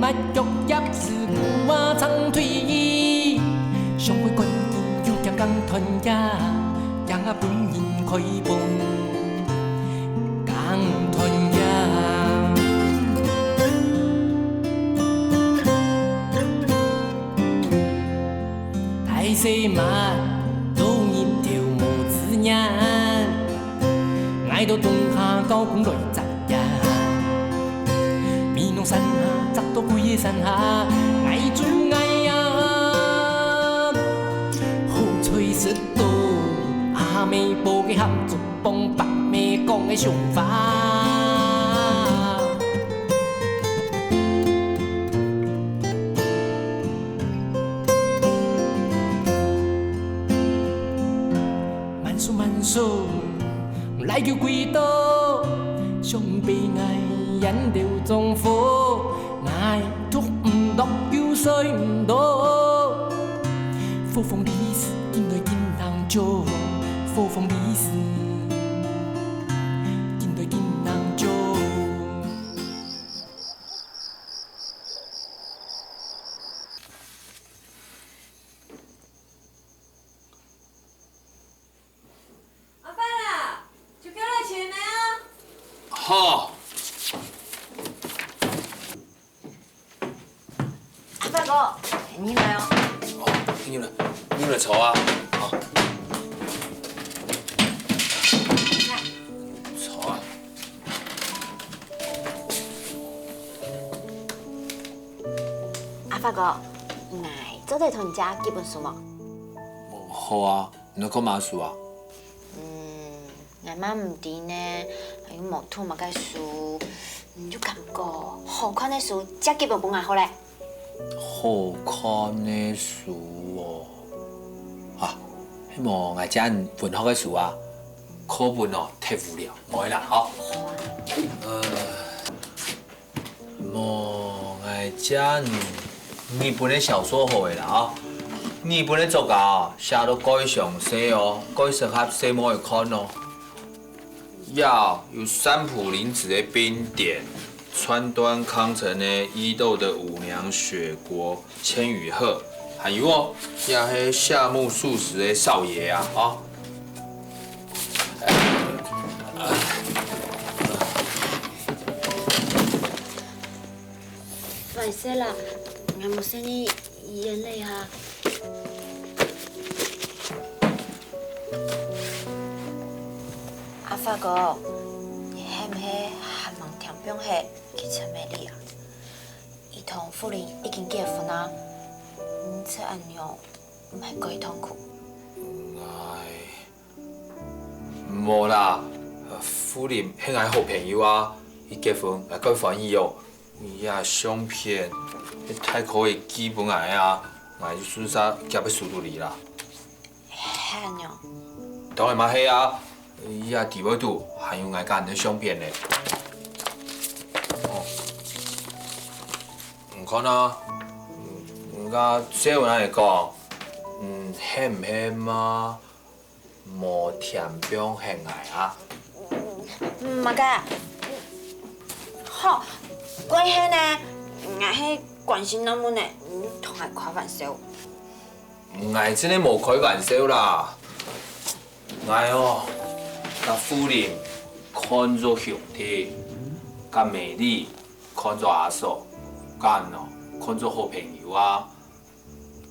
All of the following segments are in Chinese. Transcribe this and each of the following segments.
物脚也是我长腿，上回关键又强讲团结，让我本人开放讲团结。大细嘛都一条无字眼，爱到冬夏高空来摘呀。米农山下摘到几个山下，爱做爱呀，好吹舌头，阿妹报嘅合作帮北妹讲嘅想法。慢数来叫几多，上悲哀引流中火，爱捉唔落叫水唔到，火风利是见来见人做，火风利是见来见人做。好，大哥，你来哦。哦，你来坐啊，好。坐啊。阿发哥，你做在同家基本书吗？好啊，你讲嘛事啊？俺妈唔伫呢，还有毛土嘛个书，就感觉好看的书，才基本本还好嘞。好看的书哦，啊，希望我这文学的书啊，课本哦太无聊，冇啦，好。我这日本的小说好的啦啊，日本的作家哦写到改详细哦，改适合细毛会看哦。有三浦绫子的《冰点》，川端康成的《伊豆的舞娘雪国》，千羽鹤，还有哦，也迄夏目漱石的《少爷》啊，啊。没事啦，俺冇生你眼泪哈。阿发哥，你系唔系还望田边系去陈美丽啊？伊同富林已经结婚啦，这安样唔系过痛苦。无啦，富林迄个好朋友啊，伊结婚来够欢喜哦。伊啊相片，迄太可的基本爱啊，我就算啥夹要输入你啦。系安样？当然嘛系啊。伊啊，伫尾度还有爱甲人的相片呢。哦，唔看啊，甲这有人会讲，迄唔迄嘛，无甜中现爱啊。嘛个，好，关系呢，俺系关心咱们呢，同爱开玩笑。爱真的无开玩笑啦，爱哦。甲夫人看作兄弟，甲美丽看作阿嫂，甲人哦看作好朋友啊。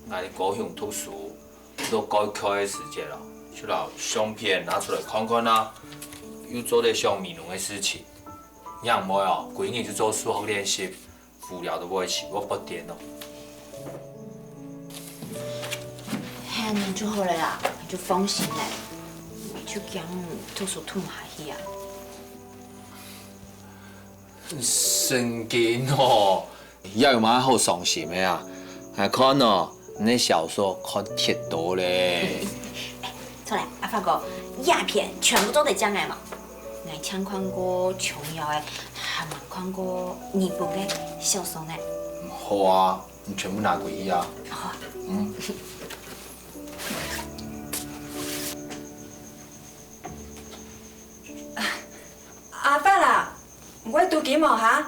俺高雄读书，都高考的时节了，就拿相片拿出来看看啊，又做点像美容的事情。让我哦，规日就做数学练习，无聊都不会去，我不点哦。嘿，你就好了啦，你就放心嘞。就讲读书吐下去啊！神经哦，要有嘛好伤心的啊！还看哦，那小说看太多嘞。出来，阿发哥，鸦片全部都得讲爱嘛。我听看过琼瑶的，还没看过日本的小说呢。好啊，你全部拿过去啊。好啊。阿爸啦，我拄几毛哈，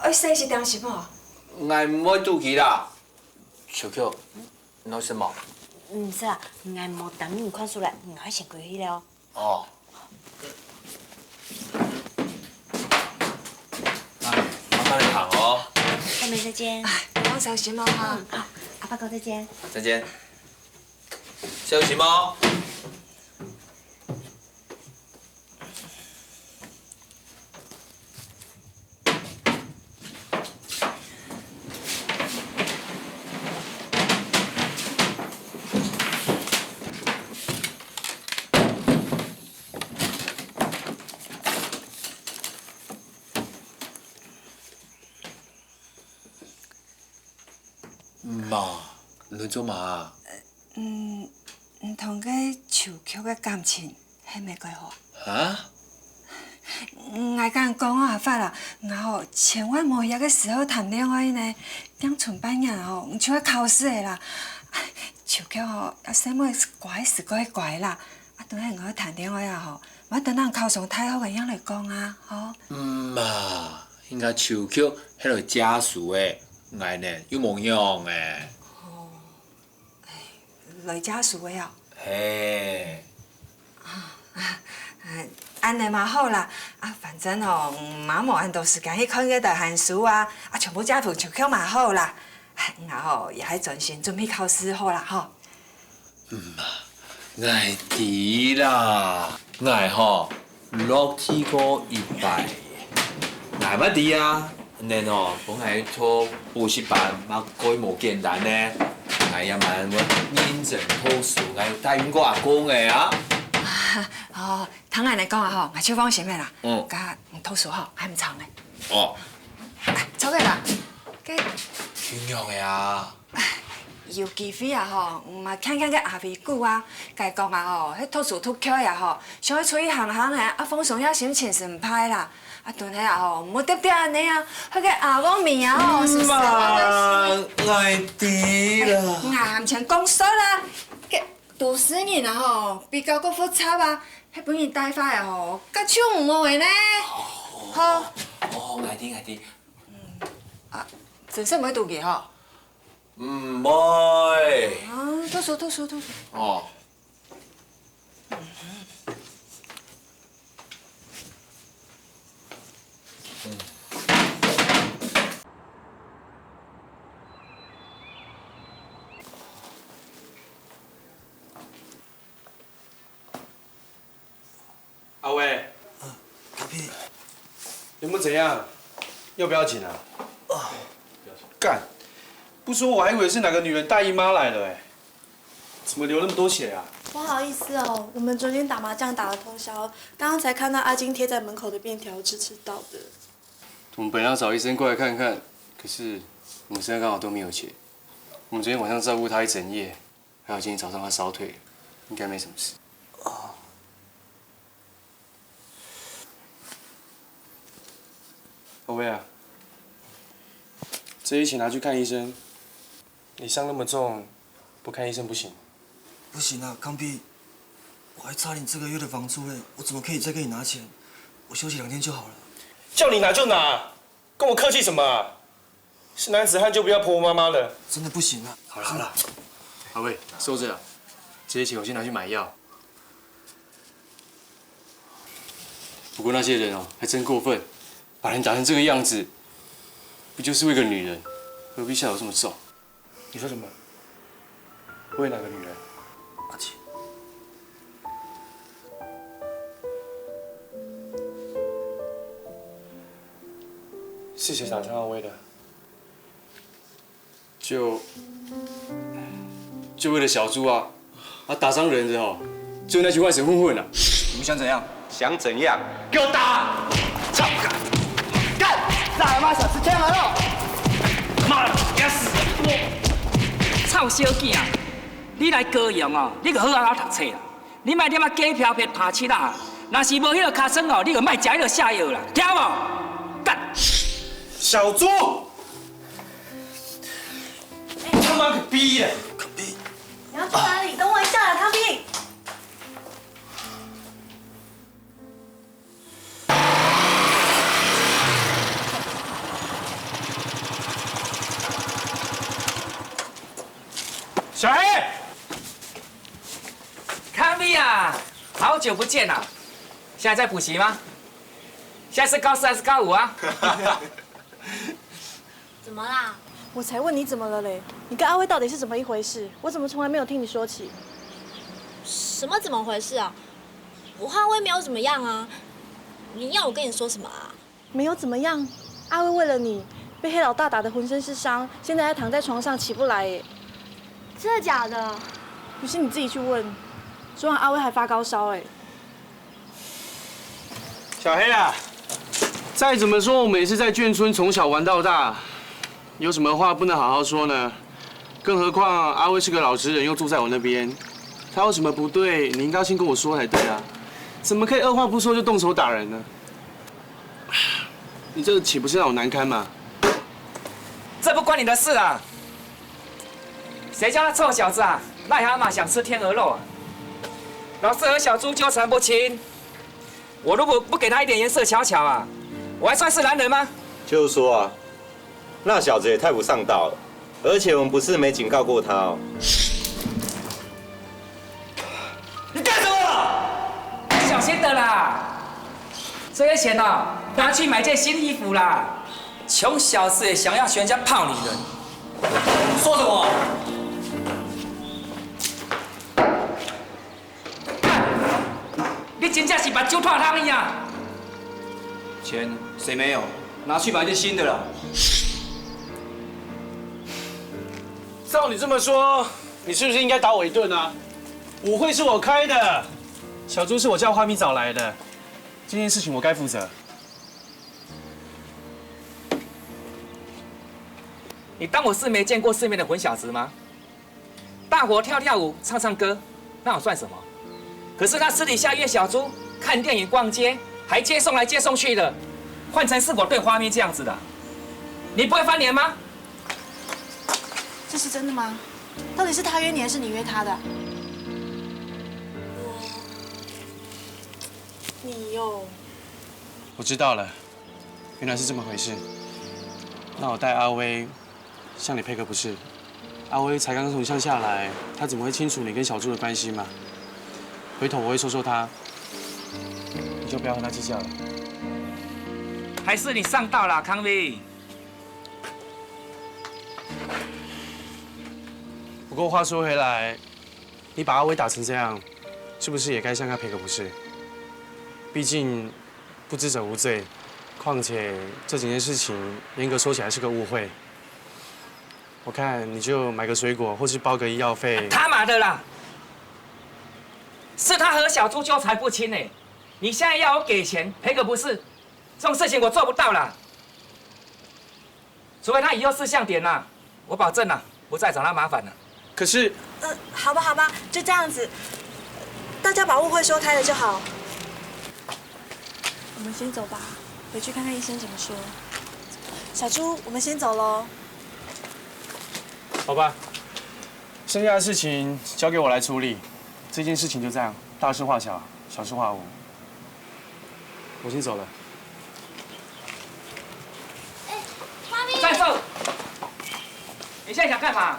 要洗一点是无？我唔会赌气啦。小 Q，侬什么？唔是啊，我无等你看出来，我先过去了。哦。麻烦你躺哦。后面再见。我小心哦哈。好，阿爸哥再见。再见。小心哦。妈，你做嘛？唔同个唱曲的感情，迄咪几好。啊？我甲人讲阿发啦，然后千万莫遐个时候谈恋爱呢，当纯班人吼，唔像要考试的啦。唱曲吼，要什么乖是乖乖啦，啊，当然我谈恋爱啊吼，我等人考上太好个样来讲啊，吼。妈，应该唱曲迄个家属的，爱呢有梦样的。来家属的哦。嘿。安尼嘛好啦，啊，反正吼，妈无按到时间去看个大汉书啊，啊，全部家谱唱曲嘛好啦，然后也还专心准备考试好啦吼。爱知啦，爱吼落体过100，爱捌知啊。然后本来做补习班，嘛改无简单呢。爱也蛮我认真读书，爱答应我阿公的啊。哦，通安尼讲啊吼，我超放心的啦。甲读书吼，还唔长的。哦。错个啦，个怎样的啊？有机会啊吼，嘛看看个阿飞久啊，甲伊讲啊吼，迄读书读巧呀吼，想去出去行行的，啊放松下心情是唔歹啦。啊，顿下啊吼，唔好得得安尼啊，迄个阿公面啊吼，是不是？妈，爱知啦。俺前讲说啦，个读书人啊吼，比较搁复杂啊，迄本人带法的吼，甲唱唔好的呢。好。哦，爱听爱听。啊，真正唔会读记吼。唔会。啊，读书。哦。阿威，卡屁，有没有怎样？要不要紧啊？干，不说我还以为是哪个女人大姨妈来了哎，怎么流那么多血啊？不好意思哦，我们昨天打麻将打了通宵，刚刚才看到阿金贴在门口的便条纸吃到的。我们本来要找医生过来看看，可是我们身上刚好都没有钱。我们昨天晚上照顾他一整夜，还有今天早上他烧退了，应该没什么事。阿威啊，这一起拿去看医生。你伤那么重，不看医生不行。不行啊，康碧，我还差你这个月的房租嘞，我怎么可以再给你拿钱？我休息2天就好了。叫你拿就拿，跟我客气什么啊？是男子汉就不要婆婆妈妈了。真的不行啊！好了，阿威，收着了，这些钱我先拿去买药。不过那些人哦，还真过分，把人打成这个样子，不就是为个女人，何必下手这么重？你说什么？为哪个女人？阿奇，是谁打伤阿威的？就为了小猪啊，打伤人的哦，就那群外省混混啊！你们想怎样？想怎样？给我打！操干！干！大他妈小吃天鹅肉！妈的，该死！臭小囝，你来高雄哦，你个好好读册啦，你莫点啊假飘撇爬七啦，若是无迄个尻川哦，你个莫食迄个下药啦，听无？干！小猪！他妈个逼的！康碧，你要去哪里？等我一下啊，康碧。小黑，康碧啊，好久不见了，现在在补习吗？现在是高4还是高5啊？怎么啦？我才问你怎么了嘞？你跟阿威到底是怎么一回事？我怎么从来没有听你说起？什么怎么回事啊？我和阿威没有怎么样啊，你要我跟你说什么啊？没有怎么样，阿威为了你被黑老大打得浑身是伤，现在还躺在床上起不来耶。真的假的？不信你自己去问。昨晚阿威还发高烧哎。小黑啊，再怎么说我们也是在眷村从小玩到大，有什么话不能好好说呢？更何况阿威是个老实人，又住在我那边，他有什么不对，你应该先跟我说才对啊，怎么可以二话不说就动手打人呢？你这岂不是让我难堪吗？这不关你的事啊！谁叫那臭小子啊，癞蛤蟆想吃天鹅肉啊！老是和小猪纠缠不清，我如果不给他一点颜色瞧瞧啊，我还算是男人吗？就是说啊，那小子也太不上道了，而且我们不是没警告过他哦。你干什么？小心的啦！这些钱哦，拿去买件新衣服啦。穷小子也想要学人家泡女人，说什么？你真正是把酒泡汤一样。钱谁没有？拿去买件新的啦。照你这么说，你是不是应该打我一顿啊？舞会是我开的，小猪是我叫花米找来的，这件事情我该负责。你当我是没见过世面的混小子吗？大伙跳跳舞、唱唱歌，那我算什么？可是他私底下约小猪看电影、逛街，还接送来接送去的，换成是我对花咪这样子的，你不会翻脸吗？这是真的吗？到底是他约你还是你约他的？你哟。我知道了，原来是这么回事。那我带阿威向你赔个不是。阿威才刚刚从乡下来，他怎么会清楚你跟小猪的关系嘛？回头我会说说他，你就不要和他计较了。还是你上当了，康威。不过话说回来，你把阿威打成这样，是不是也该向他赔个不是？毕竟不知者无罪，况且这整件事情严格说起来是个误会。我看你就买个水果，或是包个医药费。他妈的啦！是他和小猪纠缠不清哎，你现在要我给钱赔个不是，这种事情我做不到啦。除非他以后识相点啦，我保证啦，不再找他麻烦了。可是，好吧，好吧，就这样子，大家把误会说开了就好。我们先走吧，回去看看医生怎么说。小猪，我们先走喽。好吧，剩下的事情交给我来处理。这件事情就这样，大事化小，小事化无。我先走了。战兽，你现在想干嘛？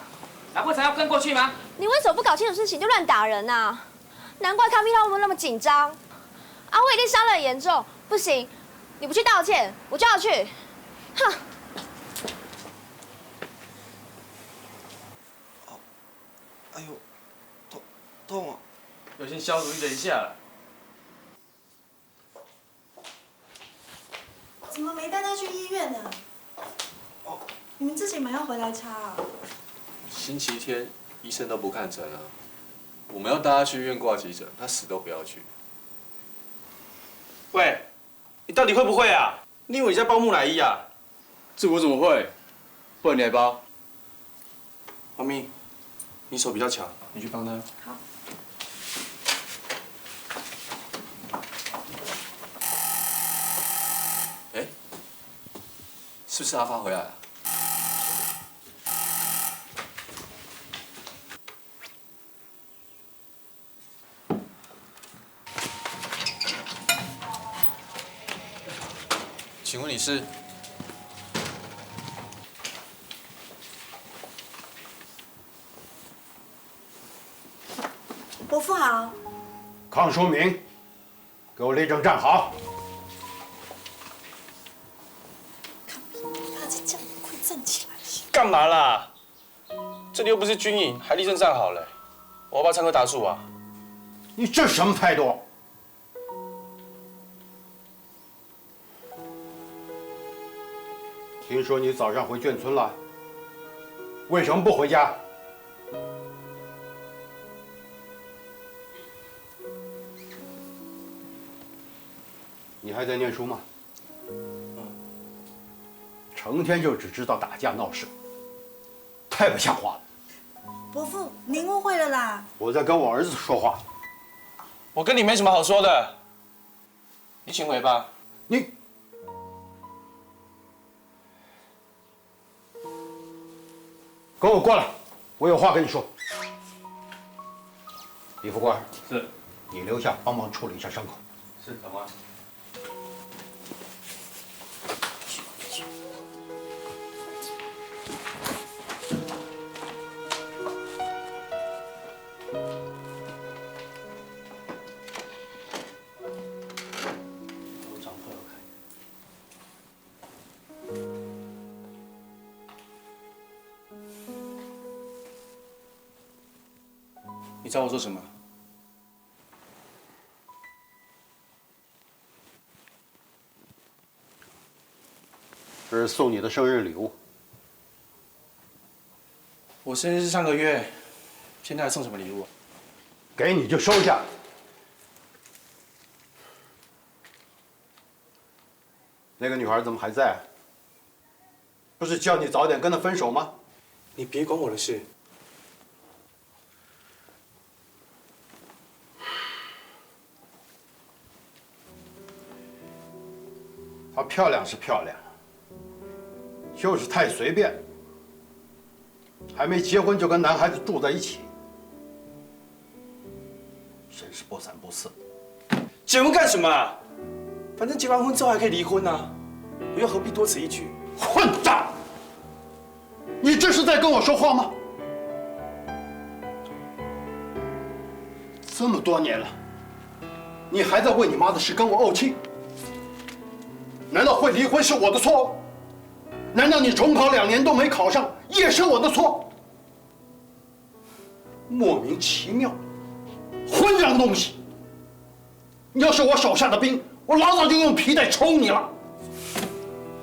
难不成要跟过去吗？你为什么不搞清楚事情就乱打人啊？难怪康碧他们那么紧张。阿威一定伤得很严重，不行，你不去道歉，我就要去。哼！哎呦，痛啊！有先消毒一下了。怎么没带他去医院呢？你们自己买药回来擦啊。星期天医生都不看诊啊，我们要带他去医院挂急诊，他死都不要去。喂，你到底会不会啊？你以为你在包木乃伊啊？这我怎么会？不然你来包。花咪，你手比较巧，你去帮他。好。哎，是不是阿发回来了？请问你是？好。康淑敏，给我立正站好。大姐叫你快站起来！干嘛啦？这里又不是军营，还立正站好了。我要不要唱歌打住啊？你这什么态度？听说你早上回眷村了，为什么不回家？你还在念书吗？成天就只知道打架闹事，太不像话了。伯父，您误会了啦。我在跟我儿子说话。我跟你没什么好说的，你请回吧。你跟我过来，我有话跟你说。李副官，是，你留下帮忙处理一下伤口。是，长官。你找我做什么？这是送你的生日礼物。我生日是上个月，现在还送什么礼物？给你就收下。那个女孩怎么还在？不是叫你早点跟她分手吗？你别管我的事。她漂亮是漂亮，就是太随便，还没结婚就跟男孩子住在一起，真是不三不四。结婚干什么啊？反正结完婚之后还可以离婚啊，我又何必多此一举？混账！你这是在跟我说话吗？这么多年了，你还在为你妈的事跟我怄气？难道会离婚是我的错？难道你重考2年都没考上也是我的错？莫名其妙，混账东西！你要是我手下的兵，我老早就用皮带抽你了。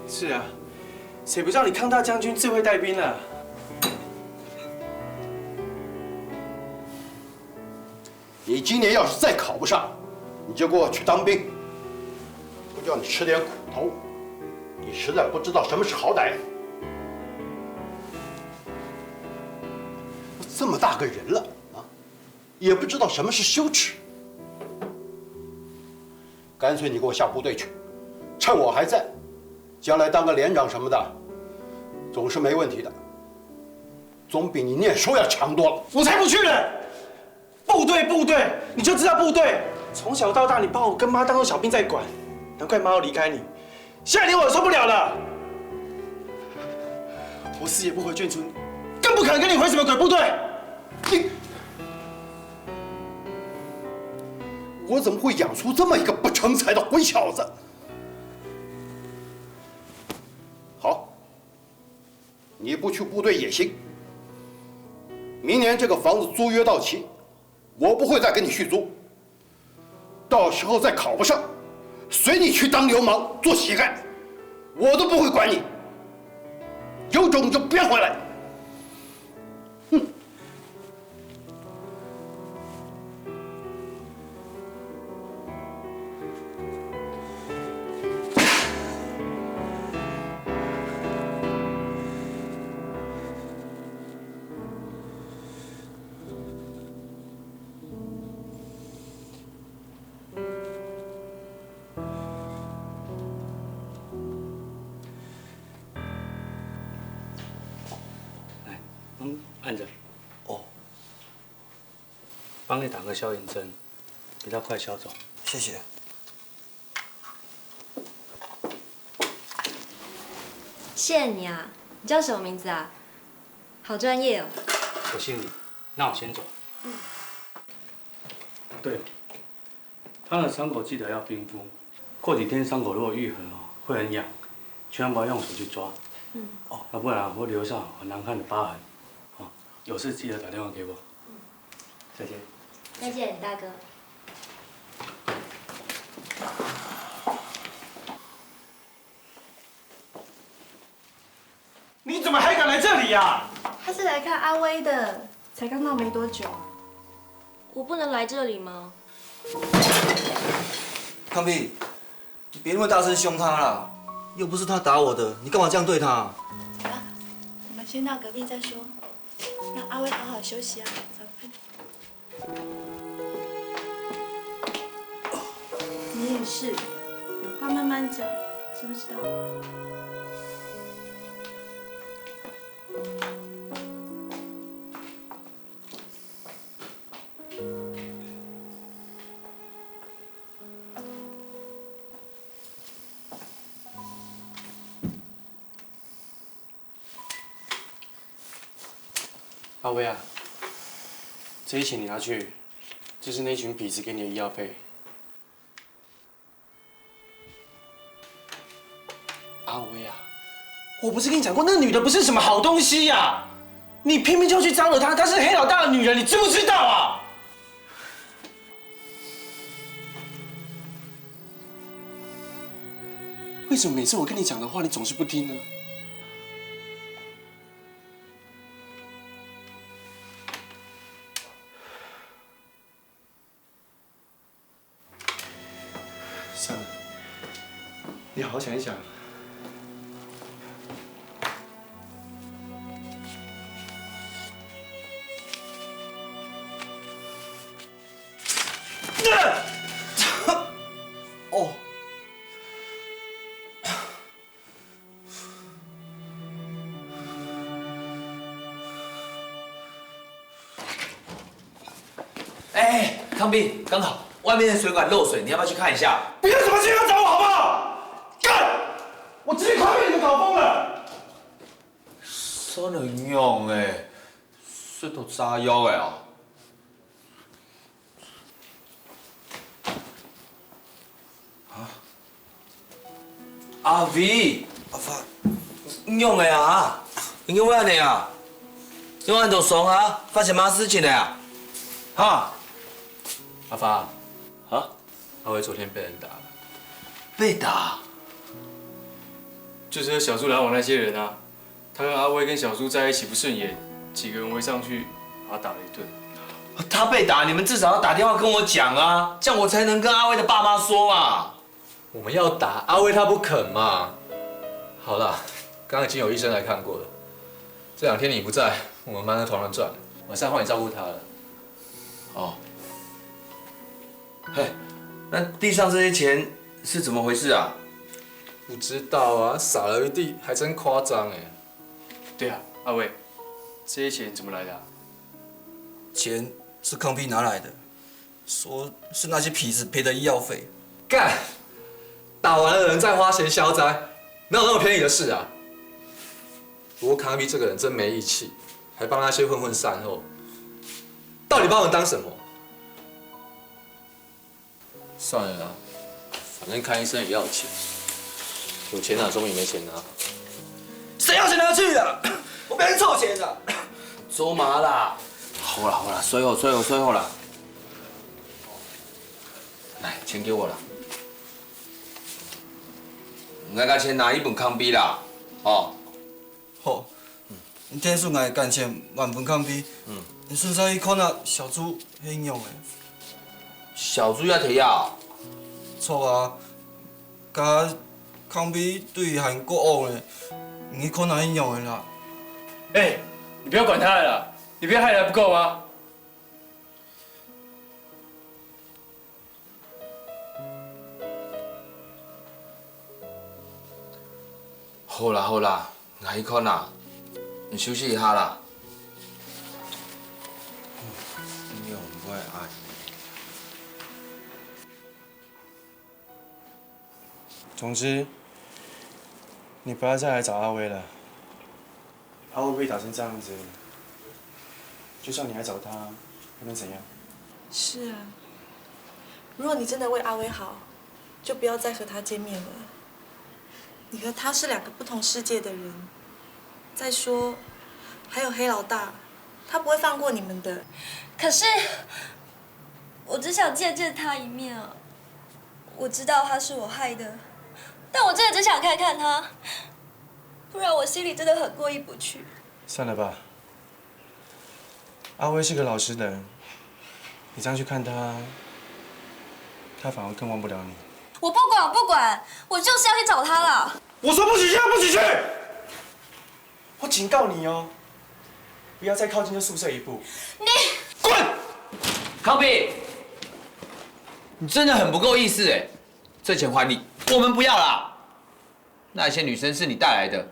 是啊，谁不知道你康大将军最会带兵了？你今年要是再考不上，你就给我去当兵。不叫你吃点苦头，你实在不知道什么是好歹。这么大个人了啊，也不知道什么是羞耻。干脆你给我下部队去，趁我还在，将来当个连长什么的，总是没问题的。总比你念书要强多了。我才不去呢！部队，你就知道部队。从小到大，你把我跟妈当做小兵在管，难怪妈要离开你。现在连我也受不了了。我死也不回眷村，更不可能跟你回什么鬼部队。你，我怎么会养出这么一个不成才的混小子？好，你不去部队也行。明年这个房子租约到期，我不会再跟你续租。到时候再考不上，随你去当流氓做乞丐，我都不会管你。有种你就别回来。哼。按着。哦。帮你打个消炎针，比较快消肿。谢谢。谢谢你啊，你叫什么名字啊？好专业哦。我姓李，那我先走。对，他的伤口记得要冰敷，过几天伤口如果愈合哦，会很痒，千万不要用手去抓。要不然会留下很难看的疤痕。有事记得打电话给我。再见。再见，大哥。你怎么还敢来这里呀？他是来看阿威的，才刚到没多久。我不能来这里吗？康碧，你别那么大声凶他啦，又不是他打我的，你干嘛这样对他？好了，我们先到隔壁再说，让阿威好好休息啊。走，你也是，有话慢慢讲，知不知道？阿威啊，这些钱你拿去，这是那群痞子给你的医药费。阿威啊，我不是跟你讲过，那个女的不是什么好东西呀，你偏偏就要去招惹她，她是黑老大的女人，你知不知道啊？为什么每次我跟你讲的话，你总是不听呢？算了，你好好想一想。哦。哎，康斌，刚好外面的水管漏水，你要不要去看一下？不要什么情况找我好不好？干！我直接快被你们搞疯了。真能用哎，这都炸药哎哦。阿 V， 阿发，用的啊，你用安尼啊？用安就爽啊，发生嘛事情了啊？哈？阿发，啊？阿威昨天被人打了。被打？就是小猪来往那些人啊，他跟阿威跟小猪在一起不顺眼，几个人围上去把他打了一顿。他被打，你们至少要打电话跟我讲啊，这样我才能跟阿威的爸妈说嘛。我们要打阿威，他不肯嘛。好啦，刚刚已经有医生来看过了。这2天你不在，我们班的团转，晚上换你照顾他了。哦。嘿，那地上这些钱是怎么回事啊？不知道啊，撒了一地，还真夸张哎。对啊，阿威，这些钱怎么来的啊？钱是康碧拿来的，说是那些痞子赔的医药费。干！打完了人再花钱消灾，哪有那么便宜的事啊？不过康碧这个人真没义气，还帮那些混混善后，到底把我们当什么？算了啦，反正看医生也要钱，有钱拿总比没钱拿。谁要钱拿去啊？我没人凑钱的。走嘛啦！好啦，随后啦。来，钱给我啦。我甲钱拿一本康碧啦，哦。好，你天数爱干钱万分康碧，你顺便去看下小猪迄用的。小猪也摕啊？错啊，甲康碧对韩国王的，你去看下迄用的啦。哎，你不要管他了啦，你不要害得还不够吗？好啦，我去看啦，你休息一下啦。你用我的爱。总之，你不要再来找阿威了。阿威被打成这样子，就算你来找他，又能怎样？是啊，如果你真的为阿威好，就不要再和他见面了。你和他是2个不同世界的人。再说，还有黑老大，他不会放过你们的。可是，我只想见见他一面啊！我知道他是我害的，但我真的只想看看他，不然我心里真的很过意不去。算了吧，阿威是个老实人，你这样去看他，他反而更忘不了你。我不管，我不管，我就是要去找他了。我说不许去，不许去！我警告你哦，不要再靠近这宿舍一步。你滚！康比，你真的很不够意思哎！这钱还你，我们不要啦。那些女生是你带来的，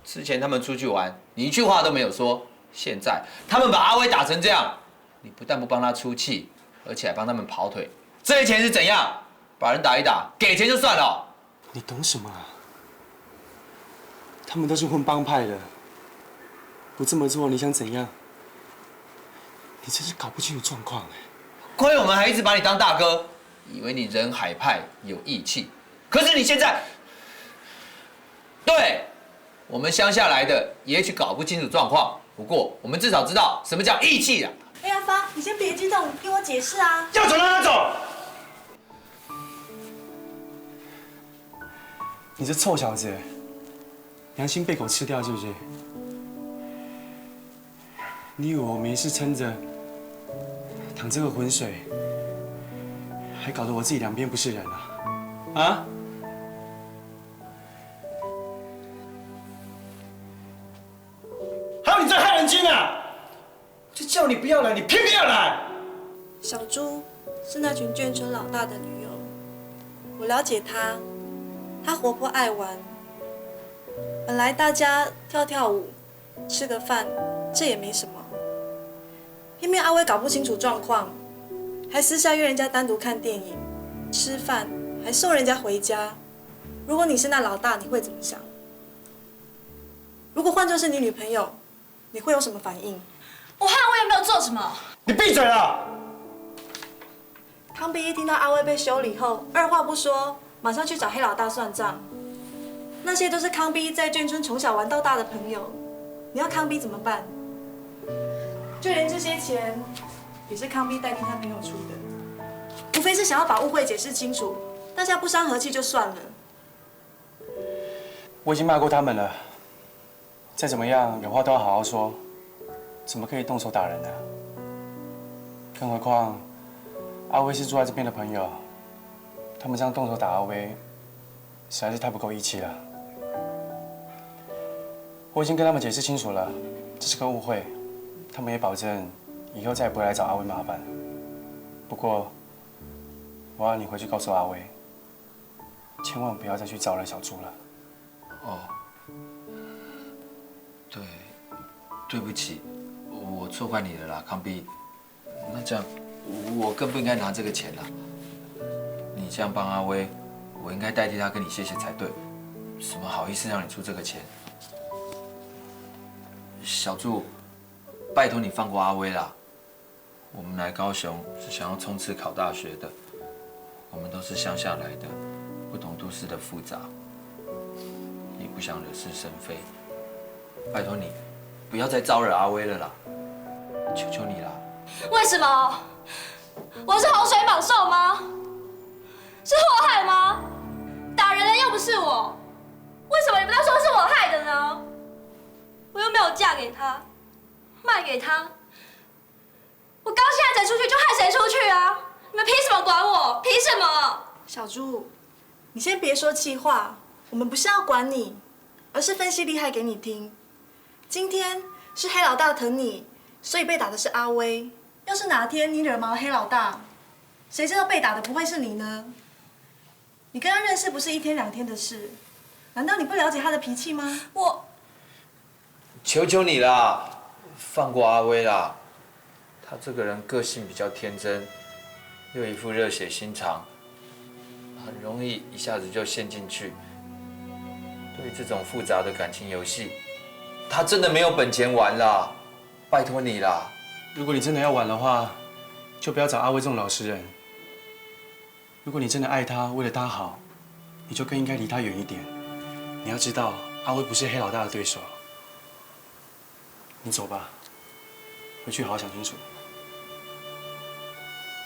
之前他们出去玩，你一句话都没有说。现在他们把阿威打成这样，你不但不帮他出气，而且还帮他们跑腿。这些钱是怎样？把人打一打，给钱就算了。你懂什么啊？他们都是混帮派的，不这么做你想怎样？你真是搞不清楚状况哎！亏我们还一直把你当大哥，以为你人海派有义气，可是你现在，对我们乡下来的也许搞不清楚状况，不过我们至少知道什么叫义气啊！哎，阿发，你先别激动，听我解释啊！要走让他走！你这臭小子，良心被狗吃掉是不是？你以为我没事撑着，淌这个浑水，还搞得我自己两边不是人啊？啊？还有你这害人精啊！就叫你不要来，你偏偏要来。小朱是那群眷村老大的女友，我了解她，她活泼爱玩。本来大家跳跳舞、吃个饭，这也没什么。偏偏阿威搞不清楚状况，还私下约人家单独看电影、吃饭，还送人家回家。如果你是那老大，你会怎么想？如果换作是你女朋友，你会有什么反应？我和阿威也没有做什么。你闭嘴了！康碧一听到阿威被修理后，二话不说，马上去找黑老大算账。那些都是康碧在眷村从小玩到大的朋友，你要康碧怎么办？就连这些钱，也是康碧代替他朋友出的，无非是想要把误会解释清楚，大家不伤和气就算了。我已经骂过他们了，再怎么样有话都要好好说，怎么可以动手打人呢？更何况，阿威是住在这边的朋友，他们这样动手打阿威，实在是太不够义气了。我已经跟他们解释清楚了，这是个误会，他们也保证以后再也不会来找阿威麻烦。不过，我要你回去告诉阿威，千万不要再去招惹小猪了。哦，对不起，我错怪你了啦，康碧。那这样，我更不应该拿这个钱啦。你这样帮阿威，我应该代替他跟你谢谢才对。怎么好意思让你出这个钱？小祝，拜托你放过阿威啦。我们来高雄是想要冲刺考大学的，我们都是乡下来的，不懂都市的复杂，也不想惹是生非。拜托你，不要再招惹阿威了啦，求求你啦。为什么？我是洪水猛兽吗？是祸害吗？打人的又不是我，为什么你们都说是我害的呢？我又没有嫁给他，卖给他，我高兴爱谁出去就害谁出去啊！你们凭什么管我？凭什么？小朱，你先别说气话，我们不是要管你，而是分析利害给你听。今天是黑老大疼你，所以被打的是阿威。要是哪天你惹毛了黑老大，谁知道被打的不会是你呢？你跟他认识不是1天2天的事，难道你不了解他的脾气吗？求求你啦，放过阿威啦。他这个人个性比较天真，又一副热血心肠，很容易一下子就陷进去。对于这种复杂的感情游戏，他真的没有本钱玩啦，拜托你啦。如果你真的要玩的话，就不要找阿威这种老实人。如果你真的爱他，为了他好，你就更应该离他远一点。你要知道，阿威不是黑老大的对手。你走吧，回去好好想清楚。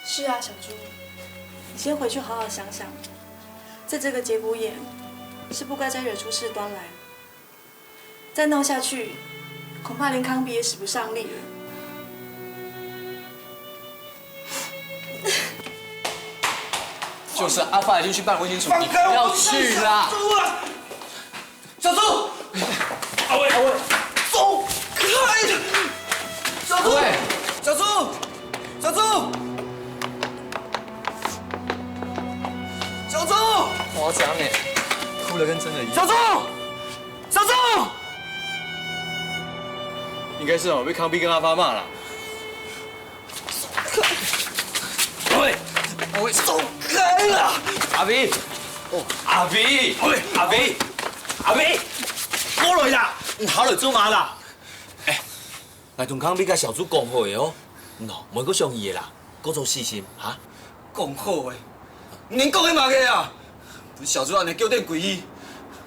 是啊，小猪，你先回去好好想想，在这个节骨眼，是不该再惹出事端来。再闹下去，恐怕连康比也使不上力了。就是阿发已经去办婚姻处，你不放开我要去啦！小猪，阿威，走开！小猪，喂，小猪，小猪，小猪，夸张呢，哭得跟真的一样。小猪，小猪，应该是哦，被康碧跟阿发骂了。喂，喂，走开啦！阿比，哦，阿比，喂，阿比，阿比，我来啦！好了做嘛啦？来同康比甲小猪讲好的哦，喏，莫阁伤伊的啦，阁做细心哈。讲好诶，恁讲的嘛个啊！不是小猪安尼叫点鬼伊，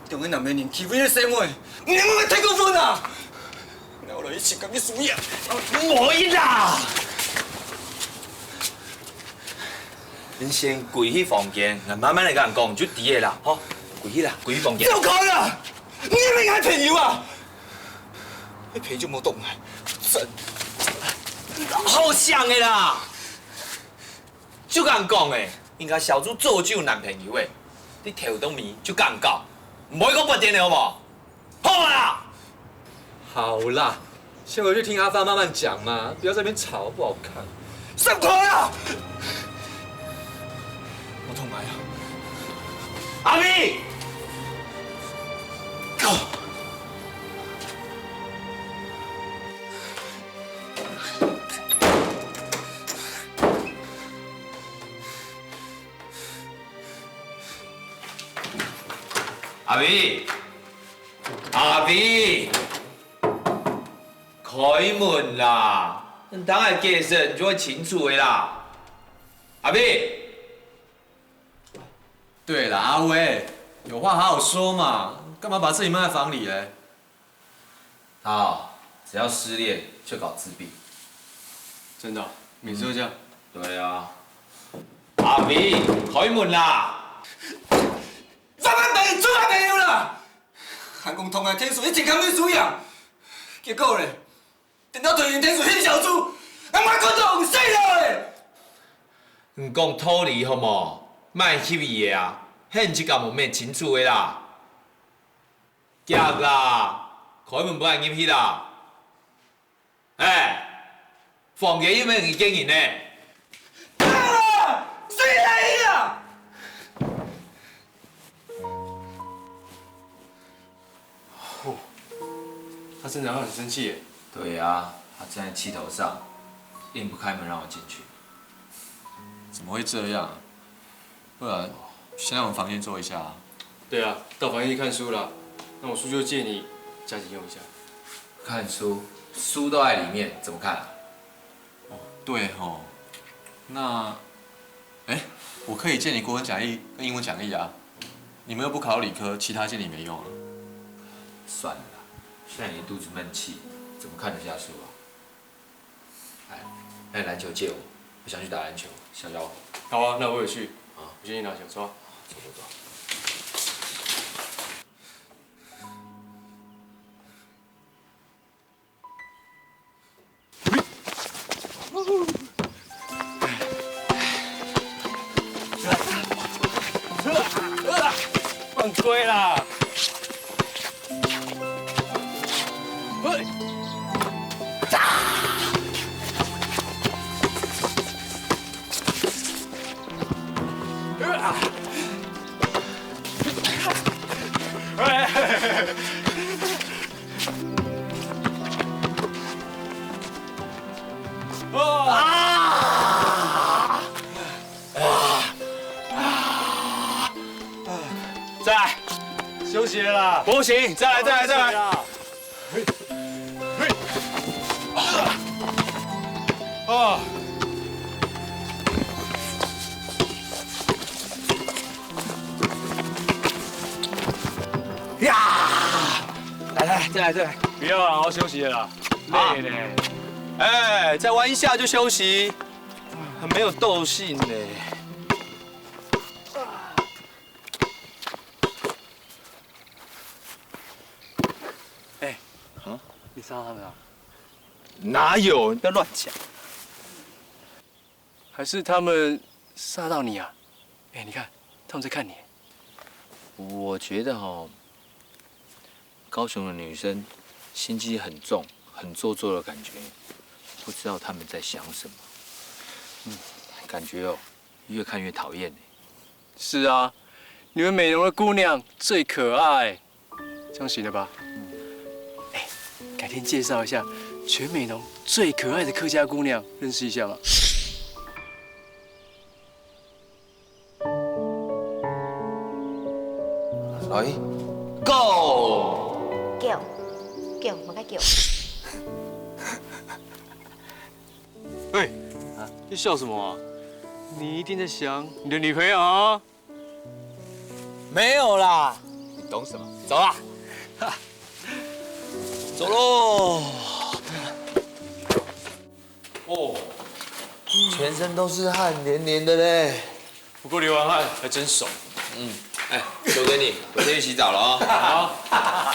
中间男人人欺负你生活，你能不能太过分啊？那我来一起跟你输赢，无伊啦。恁先跪去房间，慢慢来甲人讲，就伫个啦，吼，跪去啦，跪去房间。走开啦！你要爱朋友啊？你陪就无动来，真好像的啦，就甲人讲的，应该小猪做就有男朋友的，你头都面就甲人讲，唔好讲不点的好无？好啦。好啦，先回去听阿发慢慢讲嘛，不要在那边吵，不好看。上台啊！我痛来啊！阿比，阿比，阿比，开门啦！恁当下解释就会清楚的啦。阿比。对了，阿威，有话好好说嘛，干嘛把自己闷在房里嘞？他只要失恋就搞自闭。真的哦，每次都这样。对啊。阿比，开门啦！咱们等于做男朋友啦！韩公同的天数一直跟你输赢，结果咧，等到团员天数翕小猪，俺妈观众死了咧！唔讲脱离好无？卖翕伊的啊，迄即个门面清楚的啦。夹啦，开门不爱入去啦。房间有没有人经营呢？啊！谁来呀？哦，他真的让很生气耶。对啊，他站在气头上，硬不开门让我进去。怎么会这样？不然，先让我们房间坐一下啊。对啊，到房间去看书啦。那我书就借你，加紧用一下。看书，书都在里面，怎么看啊？哦，对吼。那，我可以借你国文讲义跟英文讲义啊。你们又不考理科，其他借你没用啊。算了啦，现在你肚子闷气，怎么看得下书啊？那篮球借我想去打篮球，小妖。好啊，那我也去。啊，我先去拿小抓。走走走。犯规啦！再来，休息了啦。不行，再来，再来，再来。啊！呀！来，再来！不要了，好好休息了啦，累嘞。哎，再玩一下就休息，很没有斗性嘞。哎，你杀他们啊？哪有？你不要乱讲。还是他们杀到你啊？哎，你看，他们在看你。我觉得高雄的女生心机很重，很做作的感觉，不知道他们在想什么。感觉越看越讨厌。是啊，你们美容的姑娘最可爱，这样行了吧？哎，改天介绍一下全美浓最可爱的客家姑娘，认识一下嘛。来 ，Go！ 叫，莫该叫。喂，你笑什么啊？你一定在想你的女朋友啊？没有啦，你懂什么？走啦，走喽。哦，全身都是汗黏黏的嘞。不过流完汗还真爽。哎，留给你，我先去洗澡了啊。好。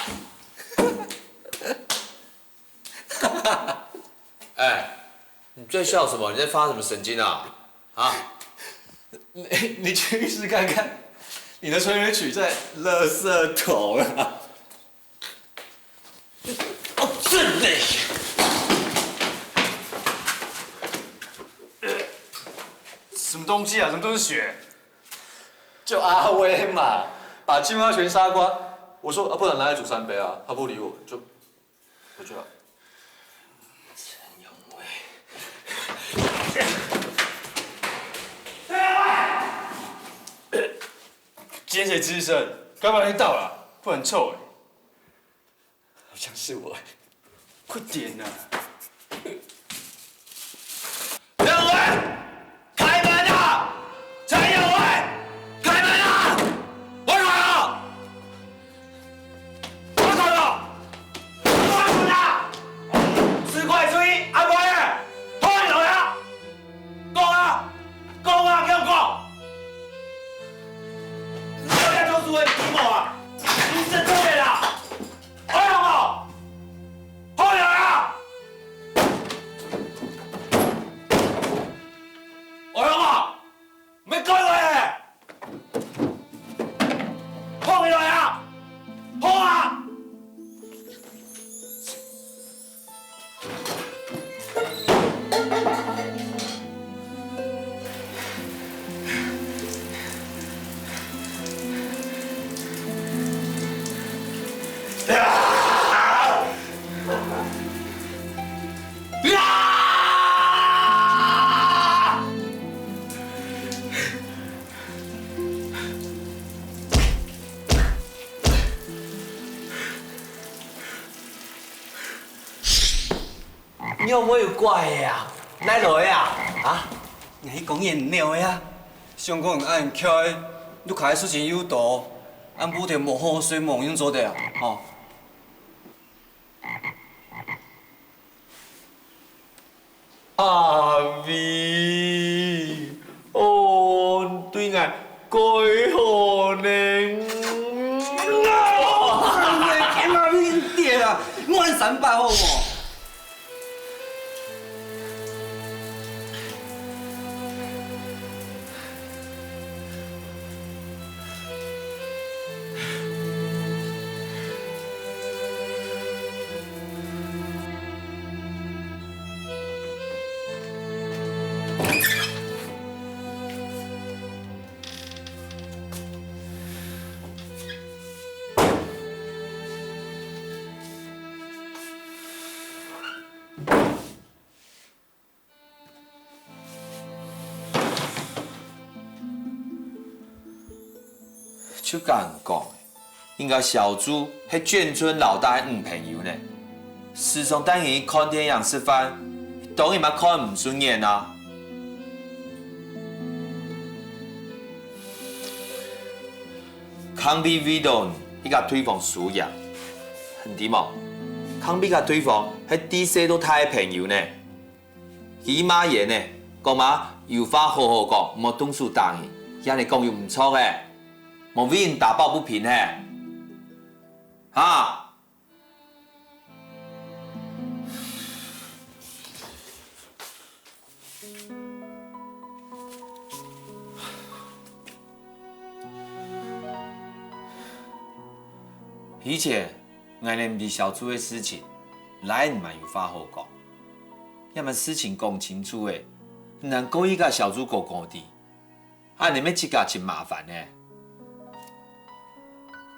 哎，你在笑什么？你在发什么神经啊？啊？你去浴室看看，你的催眠曲在垃圾桶啊！哦，真累。什么东西啊？怎么都是血？就阿威嘛，把青蛙全杀光。我说啊，不然拿来煮3杯啊，他不理我，就回去了。陈永威，今天谁值日生？该不会到了，不然很臭哎。好像是我，快点呐！陈永威，开门啊！陈永威，开门啊！我来了！我来了！我来了！4块水，阿妹，开门啊！讲啊，叫讲！你要来做主的题目啊？你是做的啦！开门啊！开门啊！我讲啊，唔改我嘅，放起来啊，放啊！你有冇有怪的啊？哪来啊？啊？你讲演鸟的啊？上讲按巧的，你开出钱有道，按补贴无好水梦用做的啊，吼。阿妹，哦，对眼改好呢。天妈咪爹啦，我按300好无？就甲人讲，应该小猪迄眷村老大的女朋友呢。时常带伊看电影吃饭，当然嘛看唔顺眼啊。康比维顿伊甲对方输赢，对冇？康比甲对方迄底细都太朋友呢。起码言呢，讲嘛有话好好讲，莫动手打伊，遐尼讲又唔错诶，莫为人打抱不平诶，哈。而且，我哋唔是小猪的事情，来唔係有话好讲。要么事情讲清楚诶，唔能故意甲小猪哥哥的，啊，你们即家真麻烦呢。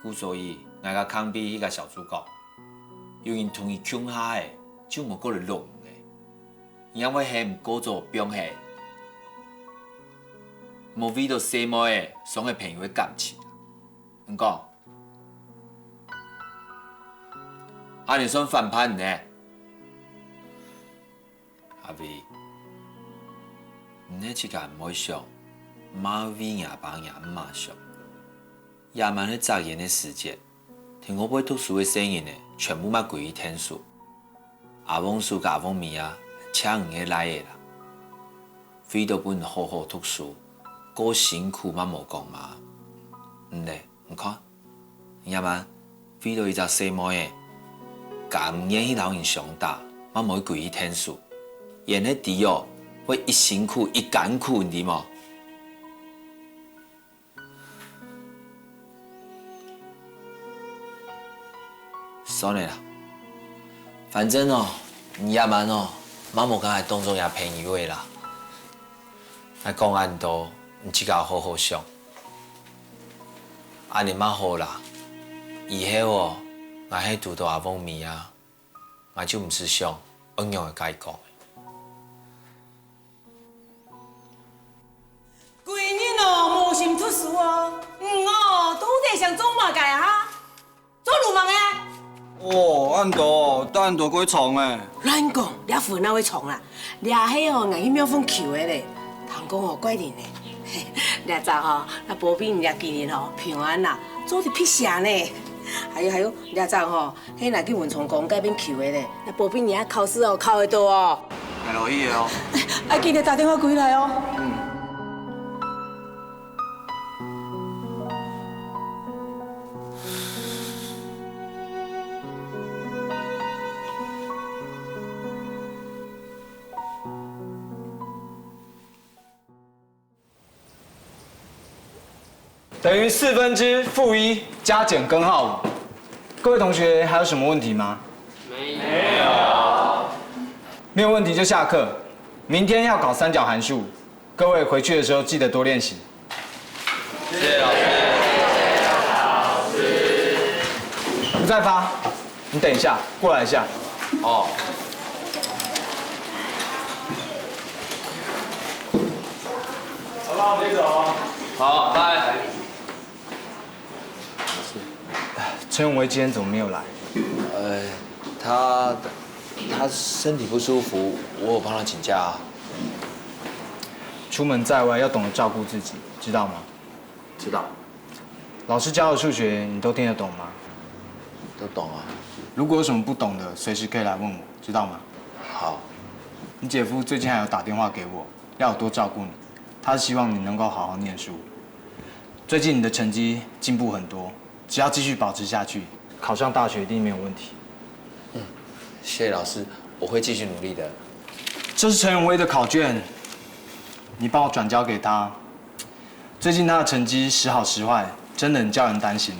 故所以，我甲康比迄个小猪讲，有人同伊抢下诶，就无过来弄诶，因为系唔过做兵下，无为到细妹诶双个朋友的感情，唔讲。啊，你算反叛呢？阿伟，你这个唔好想，马威也帮也唔马想。夜晚的杂言的时间，听我背读书的声音呢，全部嘛归于天数。阿翁叔甲阿翁咪啊，请唔个来的啦。非到本好好读书，过辛苦嘛无讲嘛。唔嘞，唔看，夜晚非到一只细妹的。甲唔愿意老人相打，嘛冇归于天数。演迄啲哦，会一辛苦一艰苦，你冇？算了啦，反正哦，你夜晚哦，嘛冇讲系当作也朋友的啦。来讲安多，你自家好好想，安尼嘛好啦。以后哦。我喺拄到阿翁咪啊，我就唔是想恩用嘅解讲。规日哦无心读书哦，都得想做嘛解啊？做流氓诶！哦，按多，但多过创诶。乱讲，掠粉哪会创啦？掠迄哦，硬去庙风求的咧，通讲哦怪人咧。掠早吼，那保庇掠今年吼平安啦，做伫辟邪呢。还有，掠早吼，迄若去文昌宫改变求的咧，那保庇你考试哦考会到哦。会落去的哦。啊，记得打电话回来哦。等于1/4加减根号5。各位同学还有什么问题吗？没有。没有问题就下课。明天要考三角函数，各位回去的时候记得多练习。谢谢老师。谢谢老师。吴再发，你等一下，过来一下。哦。好了，我们走。好，拜。陈永威今天怎么没有来？他身体不舒服，我有帮他请假啊。出门在外要懂得照顾自己，知道吗？知道。老师教的数学你都听得懂吗？都懂啊。如果有什么不懂的，随时可以来问我，知道吗？好。你姐夫最近还有打电话给我，要我多照顾你，他是希望你能够好好念书。最近你的成绩进步很多。只要继续保持下去，考上大学一定没有问题。谢谢老师，我会继续努力的。这是陈永威的考卷，你帮我转交给他。最近他的成绩时好时坏，真的很叫人担心。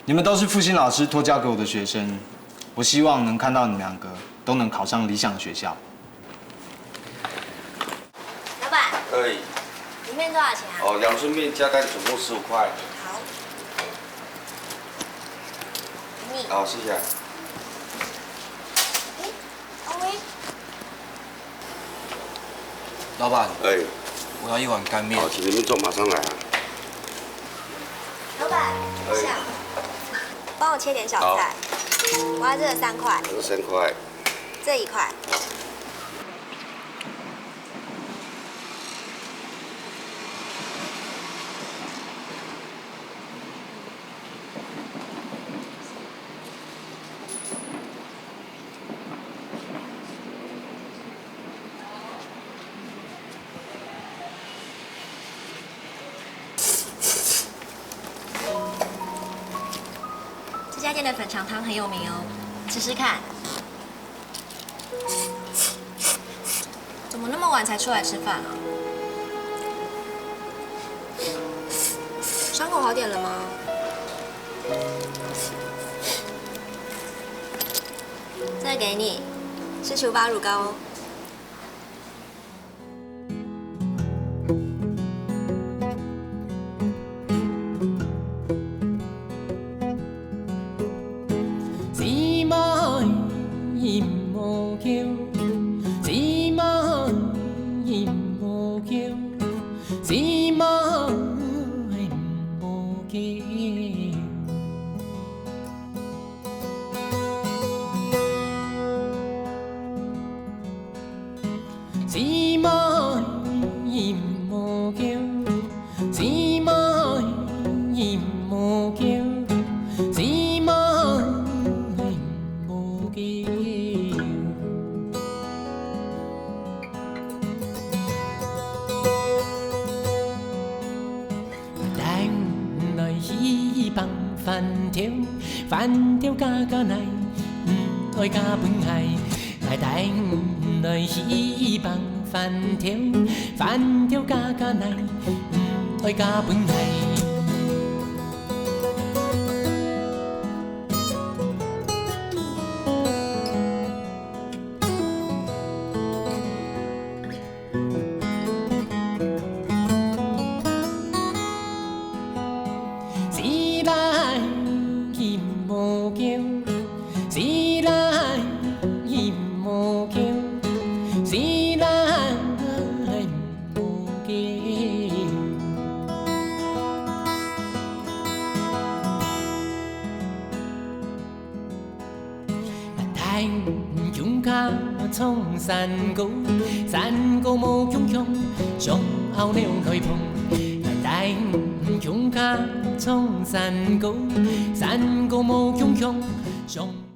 你们都是复兴老师托交给我的学生，我希望能看到你们2个都能考上理想的学校。老板。可以。里面多少钱啊？哦，阳春面加蛋总共15块。好，谢谢。阿威，老板。哎。我要一碗干面。好，请你们做，马上来啊。老板，等一下，帮我切点小菜。我要这个3块。这个3块。这1块。店的粉肠汤很有名哦，吃吃看。怎么那么晚才出来吃饭啊？伤口好点了吗？这给你，是球巴乳膏哦。 饭条加奶，爱加饭海，来带来稀饭饭条加奶，爱加饭海。 冲山高，山高无强强，上后了来碰。大强卡冲山高，山高无强强，上。